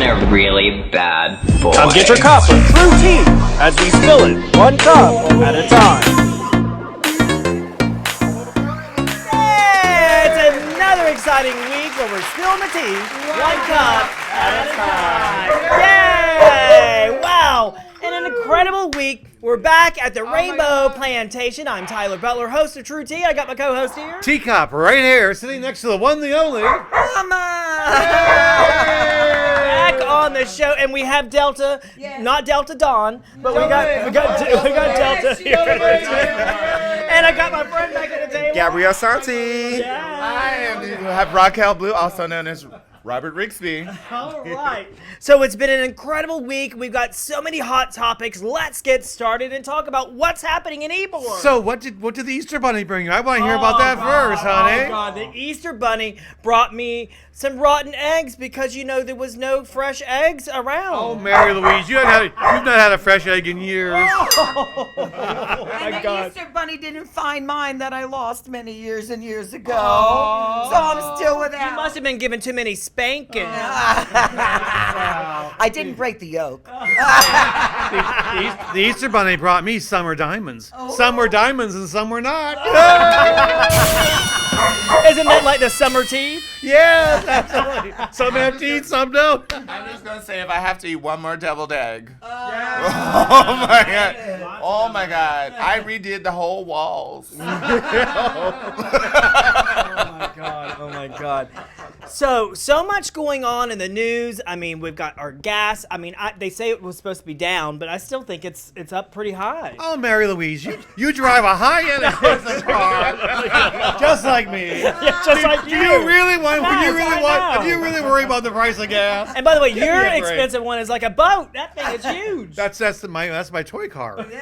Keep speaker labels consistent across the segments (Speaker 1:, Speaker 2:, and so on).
Speaker 1: been a really bad boy.
Speaker 2: Come get your cup of TRU T as we spill it one cup at a time.
Speaker 3: Hey, it's another exciting week where we're spilling the tea one cup at a time. Yay! Wow! And an incredible week. We're back at the Rainbow Plantation. I'm Tyler Butler, host of TRU T. I got my co-host here.
Speaker 4: Tea Cup right here, sitting next to the one, the only.
Speaker 3: Back on the show, and we have Delta, not Delta Dawn, but we got Delta here. And I got my friend back at the table.
Speaker 5: Gabrielle Santi.
Speaker 3: Yeah.
Speaker 5: We have Rockell Blue, also known as Robert Rigsby.
Speaker 3: All right. So it's been an incredible week. We've got so many hot topics. Let's get started and talk about what's happening in Ybor.
Speaker 4: So what did the Easter Bunny bring you? I want to hear about that first, honey.
Speaker 3: Oh, God. The Easter Bunny brought me some rotten eggs because, there was no fresh eggs around.
Speaker 4: Oh, Mary Louise, you've not had a fresh egg in years.
Speaker 3: Oh, my
Speaker 6: And the
Speaker 3: God.
Speaker 6: Easter Bunny didn't find mine that I lost many years and years ago. So I'm still without.
Speaker 3: You must have been given too many spankings.
Speaker 6: I didn't break the yolk.
Speaker 4: The Easter Bunny brought me summer diamonds. Some were diamonds and some were not.
Speaker 3: Isn't that like the summer tea?
Speaker 4: Yes, absolutely. Some have teeth, some don't.
Speaker 5: I'm just going to say if I have to eat one more deviled egg. Oh, my God. Oh, my God. I redid the whole walls.
Speaker 3: Oh my God. So much going on in the news. I mean, we've got our gas. I mean, they say it was supposed to be down, but I still think it's up pretty high.
Speaker 4: Oh, Mary Louise, you drive a high-end expensive car, just like me.
Speaker 3: Yeah, just like
Speaker 4: Do you really want?
Speaker 3: Yes,
Speaker 4: Do you really worry about the price of gas?
Speaker 3: And by the way,
Speaker 4: Give me
Speaker 3: your
Speaker 4: a break.
Speaker 3: expensive one is like a boat. That thing is huge.
Speaker 4: That's my toy car.
Speaker 6: It's only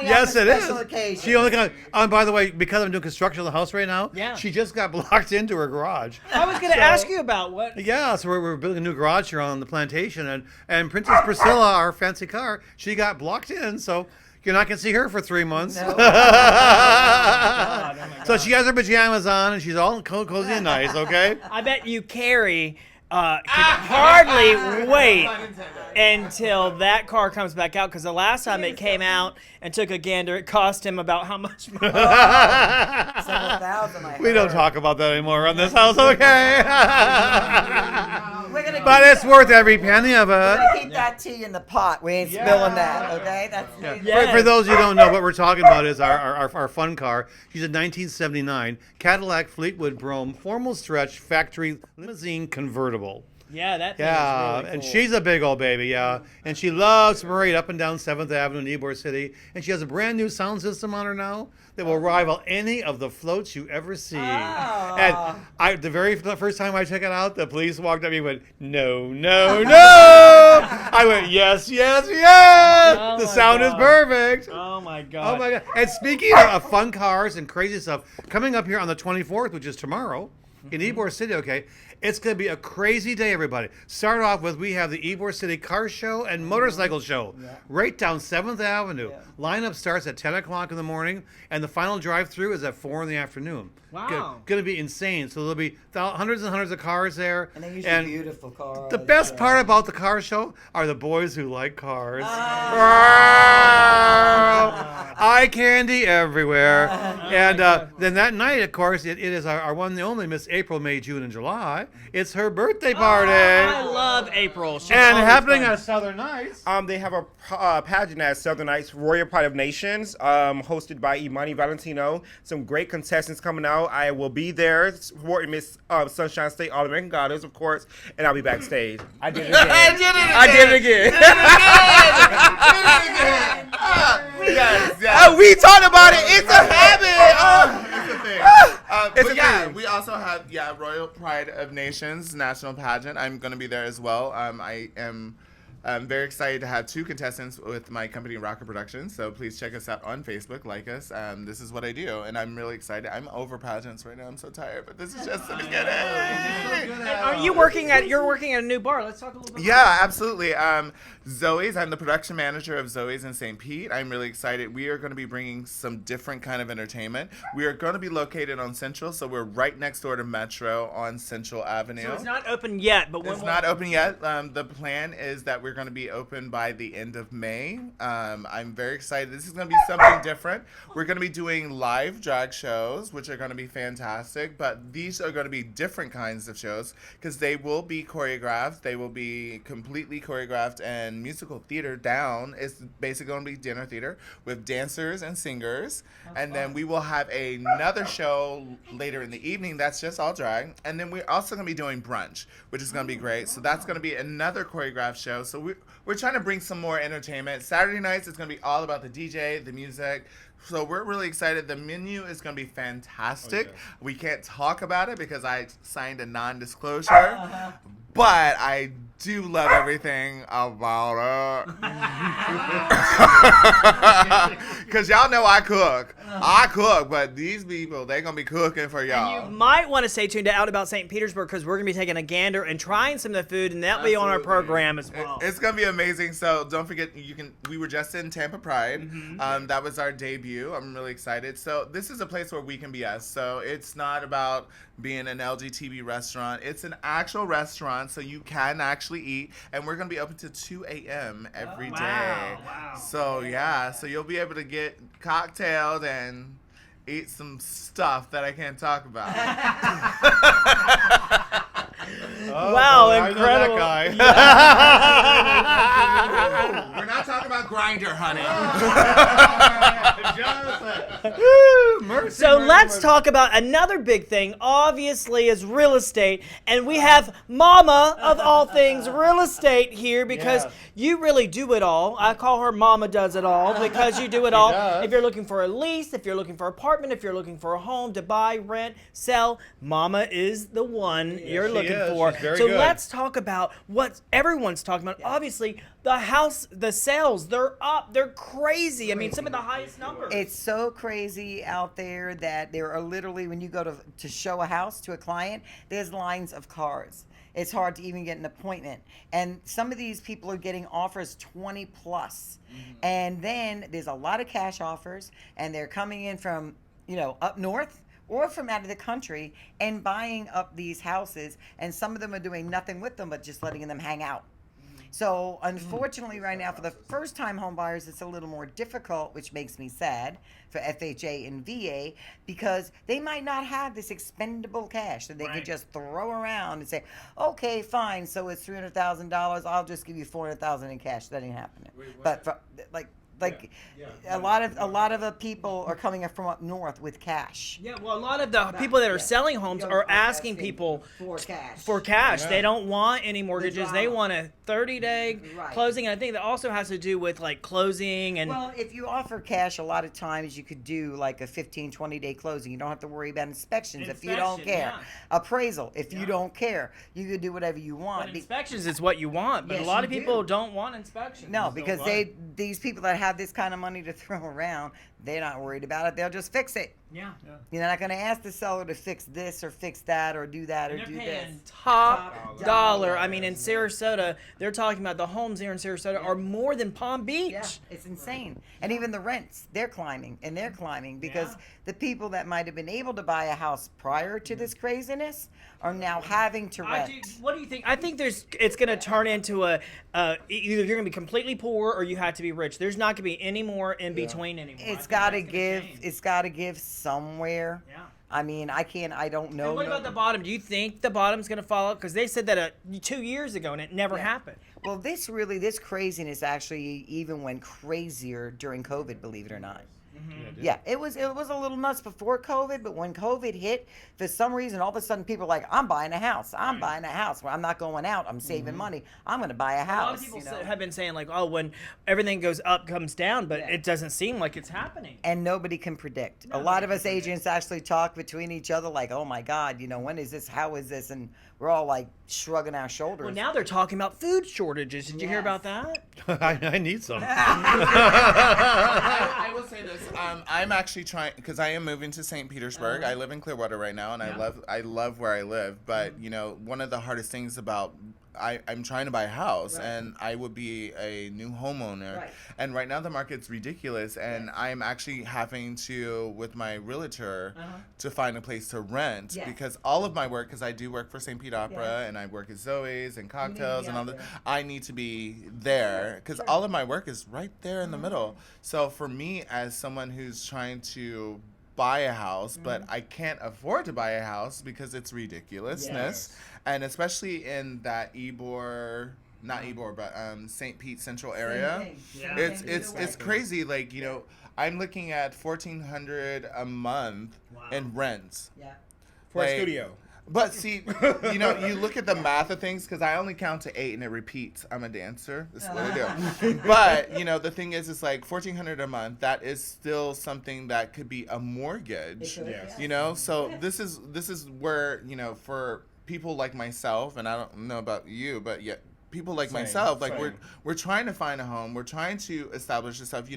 Speaker 4: Yes,
Speaker 6: on
Speaker 4: it
Speaker 6: a
Speaker 4: is.
Speaker 6: special occasion.
Speaker 4: She only got. By the way, because I'm doing construction of the house right now,
Speaker 3: Yeah.
Speaker 4: she just got blocked into her garage.
Speaker 3: I was going to ask you about what.
Speaker 4: Yeah, so we're building a new garage here on the plantation, and Princess Priscilla, our fancy car, she got blocked in, so you're not going to see her for 3 months.
Speaker 6: No.
Speaker 4: So she has her pajamas on, and she's all cozy and nice, okay?
Speaker 3: I bet you Carrie could hardly wait until that car comes back out, because the last time it came out and took a gander, it cost him about how much money?
Speaker 6: Several thousand, I
Speaker 4: We don't
Speaker 6: heard.
Speaker 4: talk about that anymore on this house, okay?
Speaker 6: We're gonna
Speaker 4: But it's worth every penny of it.
Speaker 6: keep that tea in the pot. We ain't spilling that, okay? That's
Speaker 4: For those who don't know, what we're talking about is our fun car. She's a 1979 Cadillac Fleetwood Brougham formal stretch factory limousine convertible.
Speaker 3: Yeah, that thing
Speaker 4: Yeah,
Speaker 3: is really
Speaker 4: and
Speaker 3: cool.
Speaker 4: she's a big old baby, yeah. And she loves to parade up and down 7th Avenue in Ybor City. And she has a brand new sound system on her now that will rival any of the floats you ever see. And the very first time I took it out, the police walked up to me and went, "No, no, no!" I went, "Yes, yes, yes!"
Speaker 3: Oh
Speaker 4: The
Speaker 3: my
Speaker 4: sound is
Speaker 3: God.
Speaker 4: perfect.
Speaker 3: Oh my God.
Speaker 4: Oh my God. And speaking of fun cars and crazy stuff, coming up here on the 24th, which is tomorrow, in Ybor City, okay, it's going to be a crazy day, everybody. Start off with, we have the Ybor City Car Show and Motorcycle Show right down 7th Avenue. Lineup starts at 10 o'clock in the morning, and the final drive-through is at 4 in the afternoon.
Speaker 3: Wow.
Speaker 4: Going to be insane. So there'll be hundreds and hundreds of cars there.
Speaker 6: And they're usually beautiful cars.
Speaker 4: The best part about the car show are the boys who like cars. Eye candy everywhere. And then that night, of course, it is our one and the only Miss April, May, June, and July. It's her birthday party.
Speaker 3: I love April. She's
Speaker 4: And
Speaker 3: always
Speaker 4: happening
Speaker 3: fun.
Speaker 4: at Southern Nights.
Speaker 5: They have a pageant at Southern Nights Royal Pride of Nations, hosted by Imani Valentino. Some great contestants coming out. I will be there supporting Miss Sunshine State All-American Goddess, of course, and I'll be backstage. I did it again. I did it again. We talked about it. It's a habit.
Speaker 7: It's a thing.
Speaker 5: It's
Speaker 7: But
Speaker 5: a
Speaker 7: yeah,
Speaker 5: thing.
Speaker 7: we also have Royal Pride of Nations National Pageant. I'm going to be there as well. I am I'm very excited to have 2 contestants with my company, Rockell Productions. So please check us out on Facebook, like us. This is what I do, and I'm really excited. I'm over pageants right now. I'm so tired, but this is just the beginning.
Speaker 3: Are you working at? You're working at a new bar. Let's talk a little bit.
Speaker 7: Yeah, absolutely. Zoe's. I'm the production manager of Zoe's in St. Pete. I'm really excited. We are going to be bringing some different kind of entertainment. We are going to be located on Central, so we're right next door to Metro on Central Avenue.
Speaker 3: So it's not open yet, but when
Speaker 7: It's not open yet. The plan is that we're going to be open by the end of May. I'm very excited. This is going to be something different. We're going to be doing live drag shows, which are going to be fantastic, but these are going to be different kinds of shows because they will be choreographed. They will be completely choreographed and musical theater down. It's basically going to be dinner theater with dancers and singers. And then we will have another show later in the evening that's just all drag. And then we're also going to be doing brunch, which is going to be great. So that's going to be another choreographed show. So we're trying to bring some more entertainment. Saturday nights, it's going to be all about the DJ, the music. So we're really excited. The menu is going to be fantastic. Okay. We can't talk about it because I signed a non-disclosure. But I do love everything about it. Because y'all know I cook. I cook, but these people, they're going to be cooking for y'all.
Speaker 3: And you might want to stay tuned to Out About St. Petersburg because we're going to be taking a gander and trying some of the food, and that'll be on our program as well.
Speaker 7: It's going to be amazing. So don't forget, we were just in Tampa Pride. That was our debut. I'm really excited. So this is a place where we can be us. So it's not about being an LGTB restaurant. It's an actual restaurant, so you can actually eat. And we're going to be open to 2 a.m. every day.
Speaker 3: Wow.
Speaker 7: So, yeah. So you'll be able to get cocktailed and eat some stuff that I can't talk about.
Speaker 3: Wow,
Speaker 4: boy,
Speaker 3: incredible.
Speaker 4: I know that guy.
Speaker 7: We're not talking about Grindr, honey.
Speaker 3: So let's talk about another big thing, obviously, is real estate. And we have Mama of all things real estate here because you really do it all. I call her Mama Does It All because you do it all. If you're looking for a lease, if you're looking for an apartment, if you're looking for a home to buy, rent, sell, Mama is the one you're looking for. So let's talk about what everyone's talking about. Obviously, the sales, they're up. They're crazy. I mean, some of the highest numbers.
Speaker 6: It's so crazy out there that there are literally, when you go to show a house to a client, there's lines of cars. It's hard to even get an appointment. And some of these people are getting offers 20 plus. And then there's a lot of cash offers, and they're coming in from, up north or from out of the country and buying up these houses. And some of them are doing nothing with them but just letting them hang out. So unfortunately right now for the first time home buyers, it's a little more difficult, which makes me sad for FHA and VA because they might not have this expendable cash that they could just throw around and say, okay, fine. So it's $300,000. I'll just give you $400,000 in cash. That ain't happening. But for, a lot of the people are coming up from up north with cash.
Speaker 3: Yeah, well, a lot of the people that are selling homes are asking people for cash. They don't want any mortgages. They want a 30-day closing. And I think that also has to do with closing and.
Speaker 6: Well, if you offer cash, a lot of times you could do a 15, 20-day closing. You don't have to worry about inspections if you don't care. Appraisal if you don't care. You could do whatever you want.
Speaker 3: But inspections is what you want, but a lot of people don't want inspections.
Speaker 6: No, because these people that have this kind of money to throw around, they're not worried about it. They'll just fix it.
Speaker 3: Yeah.
Speaker 6: You're not going to ask the seller to fix this or fix that or do that or do this.
Speaker 3: Top dollar. I mean, in Sarasota, they're talking about the homes here in Sarasota are more than Palm Beach.
Speaker 6: Yeah, it's insane. And even the rents, they're climbing because the people that might have been able to buy a house prior to this craziness are now having to rent.
Speaker 3: What do you think? I think it's going to turn into either you're going to be completely poor or you have to be rich. There's not going to be any more in between anymore.
Speaker 6: It's got to give somewhere. Yeah. I mean, I don't know.
Speaker 3: And what about the bottom? Do you think the bottom's going to fall out? Because they said that 2 years ago and it never happened.
Speaker 6: Well, this craziness actually even went crazier during COVID, believe it or not. Yeah, it was a little nuts before COVID, but when COVID hit, for some reason, all of a sudden people are like, I'm buying a house. I'm buying a house. Well, I'm not going out. I'm saving money. I'm going to buy a
Speaker 3: A
Speaker 6: house.
Speaker 3: lot of people have been saying like, oh, when everything goes up, comes down, but it doesn't seem like it's happening.
Speaker 6: And nobody can predict. A lot of us agents actually talk between each other like, oh my God, when is this? How is this? And we're all like shrugging our shoulders.
Speaker 3: Well, now they're talking about food shortages. Did you hear about that?
Speaker 4: I need some.
Speaker 7: I will say this. I'm actually trying because I am moving to St. Petersburg. I live in Clearwater right now, and I love where I live. But one of the hardest things about I'm trying to buy a house, and I would be a new homeowner. And right now the market's ridiculous, and I'm actually having to, with my realtor, to find a place to rent because all of my work, because I do work for St. Pete Opera, and I work at Zoe's and Cocktails and all that. I need to be there because all of my work is right there in the middle. So for me, as someone who's trying to buy a house, but I can't afford to buy a house because it's ridiculousness. And especially in that Ybor, not Ybor, but St. Pete Central area, it's crazy. Like I'm looking at $1,400 a month in rents.
Speaker 5: For a studio.
Speaker 7: But see, you look at the math of things because I only count to 8 and it repeats. I'm a dancer. This is what I do. But the thing is, it's like $1,400 a month. That is still something that could be a mortgage. So this is where for people like myself, and I don't know about you, but yet people like myself, like we're trying to find a home. We're trying to establish ourselves.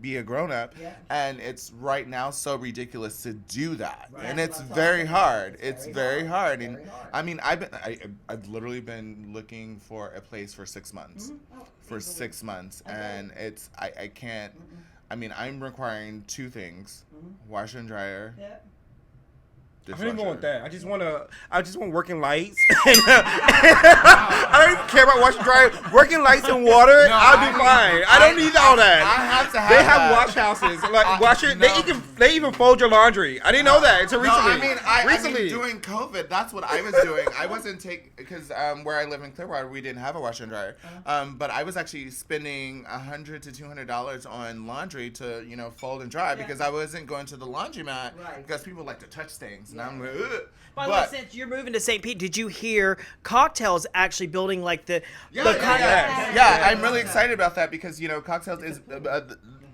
Speaker 7: Be a grown-up, and it's right now so ridiculous to do that, and it's very hard. It's very hard, and I mean, I've literally been looking for a place for 6 months, and it's I can't. I mean, I'm requiring 2 things: washer and dryer.
Speaker 5: I don't even want that. I just want working lights. I don't even care about washing dryer. Working lights and water, I'll be fine. I don't need all that.
Speaker 7: I have to have
Speaker 5: They have
Speaker 7: that.
Speaker 5: wash houses. Like washer, they even fold your laundry. I didn't know that until recently.
Speaker 7: I mean, during COVID, that's what I was doing. I wasn't because where I live in Clearwater, we didn't have a washer and dryer. But I was actually spending $100 to $200 on laundry to fold and dry because I wasn't going to the laundromat because people like to touch things. And I'm like, ugh.
Speaker 3: By the way, since you're moving to St. Pete, did you hear Cocktails actually building like the
Speaker 7: I'm really excited about that because Cocktails is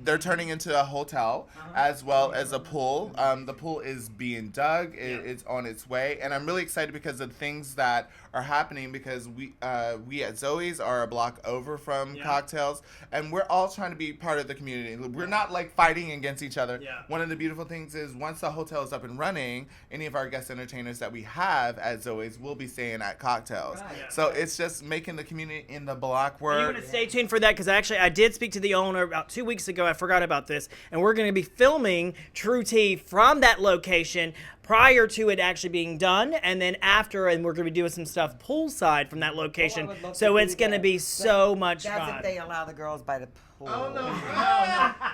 Speaker 7: they're turning into a hotel as well as a pool. The pool is being dug. It's on its way, and I'm really excited because of things that are happening because we at Zoe's are a block over from Cocktails, and we're all trying to be part of the community. We're not like fighting against each other. One of the beautiful things is once the hotel is up and running, any of our guest entertainers that we have at Zoe's will be staying at Cocktails. So it's just making the community in the block work.
Speaker 3: You're going to stay tuned for that because I did speak to the owner about 2 weeks ago. I forgot about this, and we're going to be filming TRU T from that location prior to it actually being done, and then after, and we're going to be doing some stuff poolside from that location. So it's going to be so much fun.
Speaker 6: That's if they allow the girls by the pool.
Speaker 7: Oh no, it's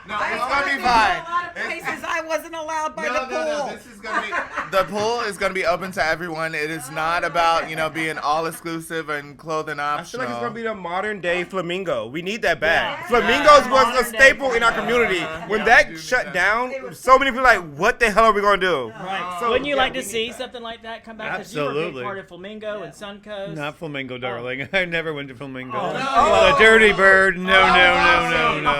Speaker 7: gonna be fine.
Speaker 6: A lot of places I wasn't allowed by the pool.
Speaker 7: No, this is gonna be the pool is gonna be open to everyone. It is not about being all exclusive and clothing optional.
Speaker 5: I feel like it's gonna be the modern day flamingo. We need that back. Flamingos was a staple in our community. When that shut down, so many people were like, what the hell are we gonna do?
Speaker 3: Right. So, wouldn't you like to see something like that come back? Because you were a big
Speaker 4: Absolutely.
Speaker 3: part of Flamingo and Suncoast.
Speaker 4: Not Flamingo, darling. I never went to Flamingo.
Speaker 3: Oh,
Speaker 4: Oh, the Dirty Bird. No. Suncoast. No.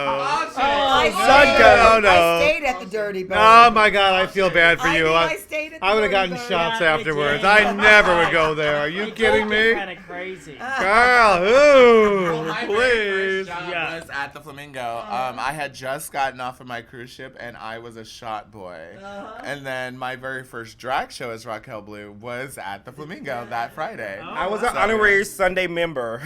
Speaker 6: I stayed at the Dirty Bird.
Speaker 4: Oh my God, I feel bad for you.
Speaker 6: I stayed at the
Speaker 4: I would have
Speaker 6: Dirty
Speaker 4: gotten
Speaker 6: Bird.
Speaker 4: shots
Speaker 3: Yeah,
Speaker 4: afterwards.
Speaker 3: they
Speaker 4: I
Speaker 3: did.
Speaker 4: never would go there. Are you kidding me?
Speaker 3: Kind of crazy.
Speaker 4: Girl, ooh,
Speaker 7: My very
Speaker 4: please.
Speaker 7: first job was at the Flamingo. I had just gotten off of my cruise ship, and I was a shot boy. And then my very first drag show as Rockell Blue was at the Flamingo that Friday.
Speaker 5: I was an honorary Sunday member.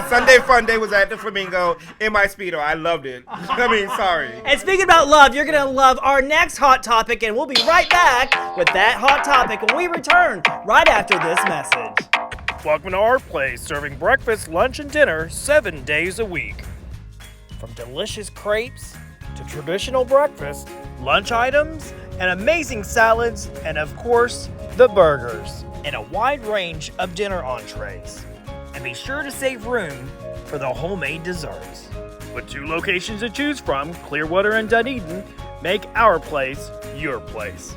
Speaker 5: Sunday Fun Day was at the Flamingo in my Speedo. I loved it. I mean, sorry.
Speaker 3: And speaking about love, you're going to love our next hot topic, and we'll be right back with that hot topic when we return right after this message.
Speaker 2: Welcome to our place, serving breakfast, lunch, and dinner 7 days a week. From delicious crepes to traditional breakfast, lunch items, and amazing salads, and of course, the burgers, and a wide range of dinner entrees. And be sure to save room for the homemade desserts. With 2 locations to choose from, Clearwater and Dunedin, make our place your place.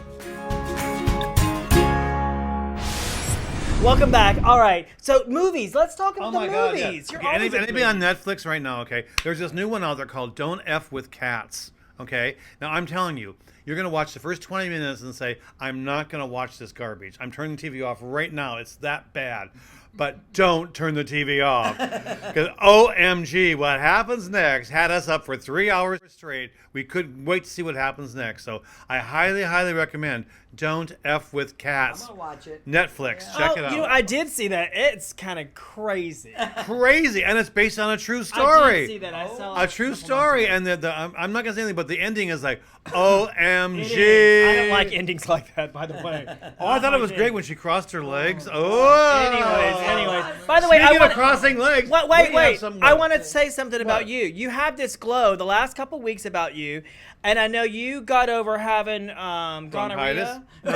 Speaker 3: Welcome back. All right. So movies. Let's talk about
Speaker 4: Oh my
Speaker 3: the
Speaker 4: God! Yeah.
Speaker 3: movies. You're
Speaker 4: Okay,
Speaker 3: always
Speaker 4: anybody
Speaker 3: into
Speaker 4: on
Speaker 3: movies.
Speaker 4: Netflix right now? Okay, there's this new one out there called "Don't F with Cats." Okay, now I'm telling you, you're gonna watch the first 20 minutes and say, "I'm not gonna watch this garbage. I'm turning the TV off right now. It's that bad." But don't turn the TV off. Because OMG, what happens next had us up for 3 hours straight. We couldn't wait to see what happens next. So I highly, highly recommend Don't F with Cats.
Speaker 6: I'm gonna watch it.
Speaker 4: Netflix, check it out.
Speaker 3: You know, I did see that. It's kind of crazy.
Speaker 4: Crazy. And it's based on a true
Speaker 3: I
Speaker 4: story.
Speaker 3: did see that. I saw
Speaker 4: A true story. And I'm not going to say anything, but the ending is like, OMG.
Speaker 3: It is. I don't like endings like that, by the way.
Speaker 4: Oh, I thought it was great when she crossed her legs. Oh.
Speaker 3: Anyways. By the way,
Speaker 4: Speaking
Speaker 3: I
Speaker 4: of crossing legs.
Speaker 3: Wait.
Speaker 4: some-
Speaker 3: I want to say something about you. You have this glow the last couple weeks about you, and I know you got over having
Speaker 4: Bronchitis?
Speaker 3: gonorrhea.
Speaker 4: No.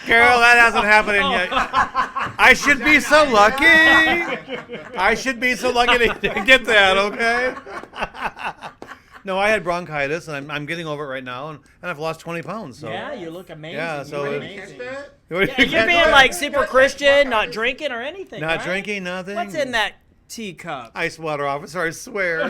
Speaker 4: Carol, that hasn't happened yet. I should be so lucky. I should be so lucky to get that, okay? No, I had bronchitis, and I'm getting over it right now, and I've lost 20 pounds. So.
Speaker 3: Yeah, you look amazing.
Speaker 4: Yeah, so
Speaker 3: you look
Speaker 4: it-
Speaker 3: amazing.
Speaker 4: You
Speaker 3: Yeah, you're being like super Christian, not drinking or anything.
Speaker 4: Not
Speaker 3: right?
Speaker 4: drinking, nothing.
Speaker 3: What's in that teacup?
Speaker 4: Ice water, officer, I swear.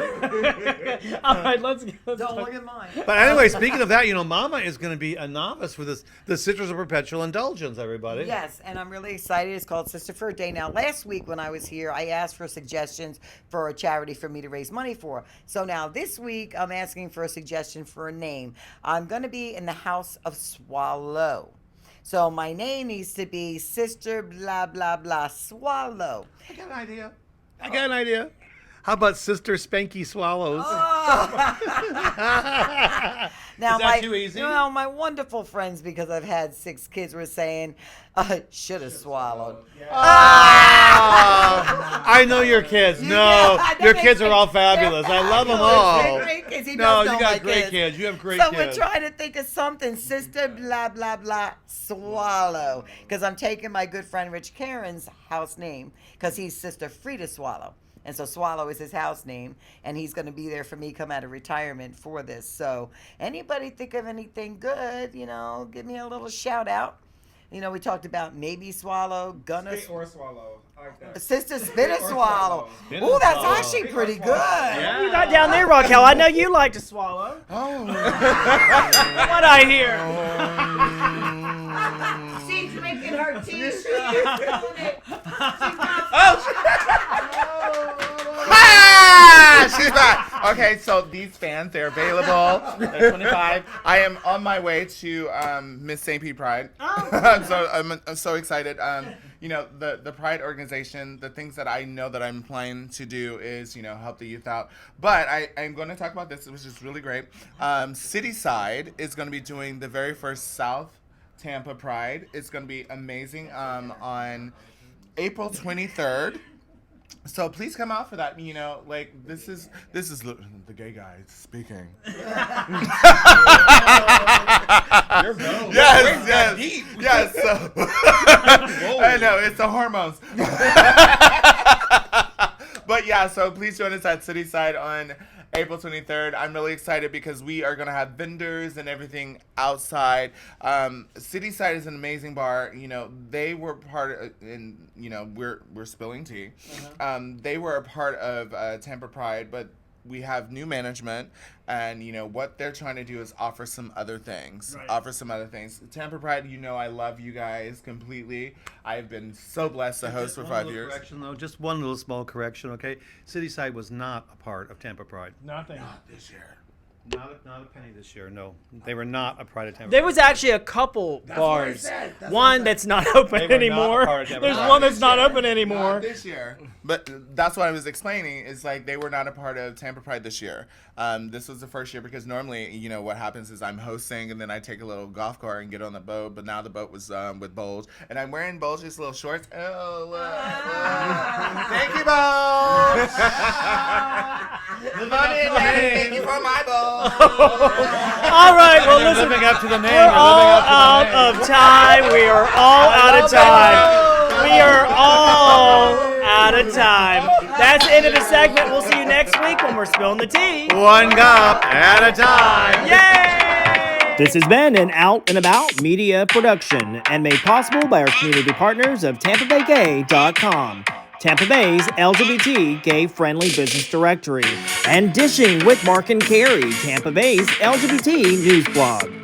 Speaker 3: All right, let's
Speaker 6: Don't
Speaker 3: talk.
Speaker 6: look at mine.
Speaker 4: But anyway, speaking of that, Mama is going to be a novice for the Citrus of Perpetual Indulgence, everybody.
Speaker 6: Yes, and I'm really excited. It's called Sister for a Day. Now, last week when I was here, I asked for suggestions for a charity for me to raise money for. So now this week, I'm asking for a suggestion for a name. I'm going to be in the House of Swallow. So my name needs to be Sister blah, blah, blah Swallow.
Speaker 4: I got an idea. How about Sister Spanky Swallows?
Speaker 6: Now,
Speaker 4: Is that too easy?
Speaker 6: my wonderful friends, because I've had 6 kids, were saying, should have swallowed.
Speaker 4: I know your kids. No,
Speaker 6: Yeah,
Speaker 4: your
Speaker 6: they
Speaker 4: kids are
Speaker 6: make-
Speaker 4: all fabulous. I love them
Speaker 6: They're
Speaker 4: all.
Speaker 6: great kids. He
Speaker 4: No,
Speaker 6: does
Speaker 4: you
Speaker 6: know
Speaker 4: got
Speaker 6: my
Speaker 4: great kids. You have great
Speaker 6: so
Speaker 4: kids.
Speaker 6: we're trying to think of something. Sister blah, blah, blah, Swallow. Because I'm taking my good friend Rich Karen's house name, because he's Sister Frida Swallow. And so Swallow is his house name, and he's going to be there for me come out of retirement for this. So anybody think of anything good, give me a little shout out. We talked about maybe swallow, gonna
Speaker 5: Spit or swallow. I like that.
Speaker 6: Sister Spit or Swallow.
Speaker 4: Spit
Speaker 6: Ooh,
Speaker 4: or
Speaker 6: that's
Speaker 4: swallow.
Speaker 6: actually pretty good.
Speaker 4: Yeah.
Speaker 3: You got down there, Rockell. I know you like to swallow.
Speaker 7: Oh.
Speaker 3: What I hear.
Speaker 6: She's drinking her tea.
Speaker 7: She's back. Okay, so these fans, they're available. They're 25. I am on my way to Miss St. Pete Pride. So I'm so excited. The Pride organization, the things that I know that I'm planning to do is, help the youth out. But I'm going to talk about this, which is really great. Cityside is going to be doing the very first South Tampa Pride. It's going to be amazing on April 23rd. So please come out for that. This is the gay guy speaking. Yes. So I know it's the hormones. But yeah, so please join us at Cityside on April 23rd. I'm really excited because we are going to have vendors and everything outside. Cityside is an amazing bar. They were part of, and we're spilling tea. They were a part of Tampa Pride, but we have new management, and what they're trying to do is offer some other things. Tampa Pride, I love you guys completely. I've been so blessed to host for 5 years.
Speaker 4: Correction, though, just one little small correction, okay? Cityside was not a part of Tampa Pride.
Speaker 3: Nothing.
Speaker 7: Not this year.
Speaker 4: Not a penny this year, no. They were not a part of Tampa
Speaker 3: There
Speaker 4: Pride.
Speaker 3: was actually a couple bars. One that's not open
Speaker 4: They were not
Speaker 3: anymore.
Speaker 4: a part of Tampa
Speaker 3: There's
Speaker 4: Pride.
Speaker 3: one that's not open anymore.
Speaker 7: Not this year. But that's what I was explaining. Is like they were not a part of Tampa Pride this year. This was the first year because normally, what happens is I'm hosting and then I take a little golf cart and get on the boat. But now the boat was with Bulge, and I'm wearing Bulge's little shorts. Oh, thank you, Bulge. Thank you for my boat.
Speaker 3: All right, well,
Speaker 4: They're
Speaker 3: listen.
Speaker 4: living up to the name.
Speaker 3: We're all out of time. We are all out of time. We are all out of time. That's that's the end of the segment. We'll see you next week when we're spilling the tea.
Speaker 4: One cup at a time.
Speaker 3: Yay! This has been an Out and About media production and made possible by our community partners of TampaBayGay.com, Tampa Bay's LGBT gay-friendly business directory, and Dishing with Mark and Carrie, Tampa Bay's LGBT news blog.